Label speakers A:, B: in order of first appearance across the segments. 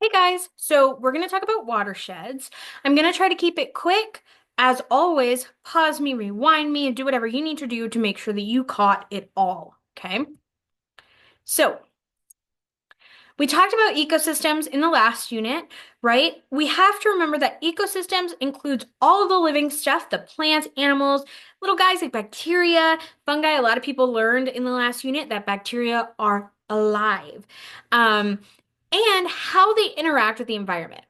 A: Hey guys, so we're going to talk about watersheds. I'm going to try to keep it quick. As always, pause me, rewind me, and do whatever you need to do to make sure that you caught it all. Okay? So, we talked about ecosystems in the last unit, right? We have to remember that ecosystems includes all of the living stuff, the plants, animals, little guys like bacteria, fungi. A lot of people learned in the last unit that bacteria are alive. Um, and how they interact with the environment.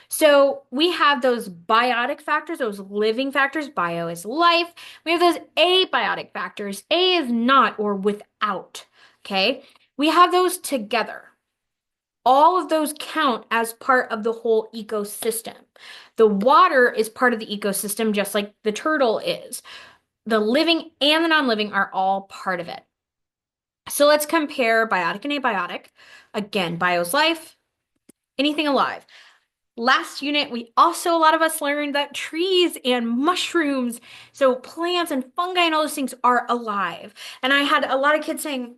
A: So we have those biotic factors, those living factors. Bio is life. We have those abiotic factors. A is not or without. Okay. We have those together. All of those count as part of the whole ecosystem. The water is part of the ecosystem, just like the turtle is. The living and the non-living are all part of it. So let's compare biotic and abiotic. Again, bio's life, anything alive. Last unit, a lot of us learned that trees and mushrooms, so plants and fungi and all those things are alive. And I had a lot of kids saying,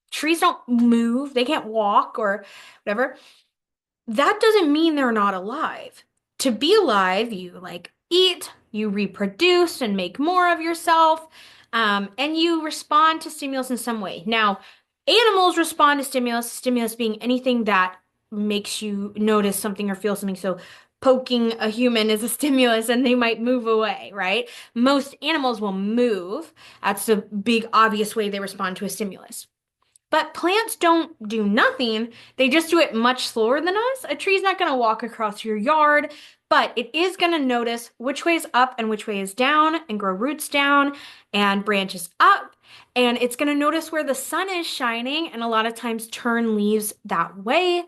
A: trees don't move, they can't walk or whatever. That doesn't mean they're not alive. To be alive, you like eat, you reproduce and make more of yourself, and you respond to stimulus in some way. Now, animals respond to stimulus, stimulus being anything that makes you notice something or feel something. So, poking a human is a stimulus and they might move away, right? Most animals will move. That's the big, obvious way they respond to a stimulus. But plants don't do nothing. They just do it much slower than us. A tree's not going to walk across your yard, but it is going to notice which way is up and which way is down and grow roots down and branches up. And it's going to notice where the sun is shining and a lot of times turn leaves that way,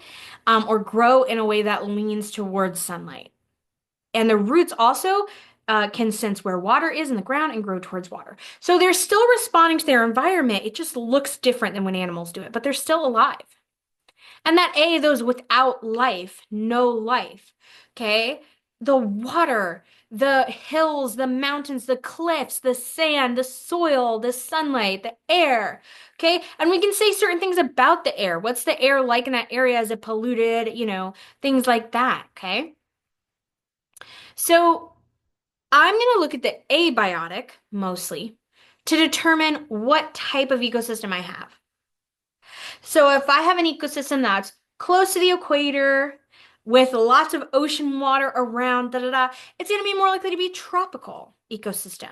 A: or grow in a way that leans towards sunlight. And the roots also can sense where water is in the ground and grow towards water. So they're still responding to their environment. It just looks different than when animals do it, but they're still alive. And that A, those without life, no life. Okay? The water, the hills, the mountains, the cliffs, the sand, the soil, the sunlight, the air. Okay? And we can say certain things about the air. What's the air like in that area? Is it polluted? Things like that. Okay? So I'm going to look at the abiotic mostly to determine what type of ecosystem I have. So if I have an ecosystem that's close to the equator with lots of ocean water around, it's going to be more likely to be tropical ecosystem.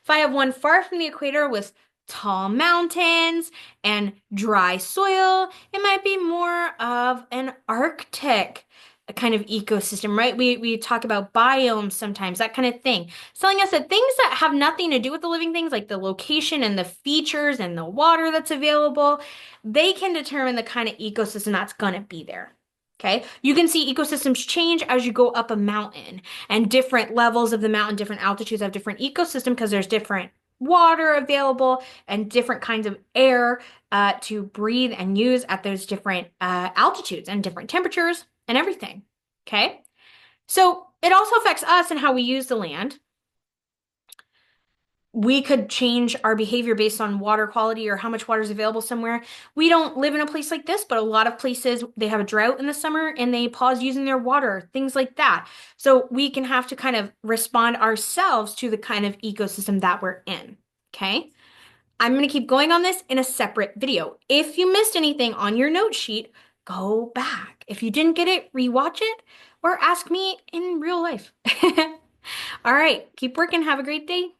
A: If I have one far from the equator with tall mountains and dry soil, it might be more of an Arctic kind of ecosystem, right? We talk about biomes sometimes, that kind of thing. It's telling us that things that have nothing to do with the living things, like the location and the features and the water that's available, they can determine the kind of ecosystem that's going to be there. Okay. You can see ecosystems change as you go up a mountain, and different levels of the mountain, different altitudes have different ecosystem because there's different water available and different kinds of air to breathe and use at those different altitudes and different temperatures and everything. Okay. So it also affects us and how we use the land. We could change our behavior based on water quality or how much water is available somewhere. We don't live in a place like this, but a lot of places they have a drought in the summer and they pause using their water, things like that. So we can have to kind of respond ourselves to the kind of ecosystem that we're in. Okay. I'm going to keep going on this in a separate video. If you missed anything on your note sheet, go back. If you didn't get it, rewatch it or ask me in real life. All right. Keep working. Have a great day.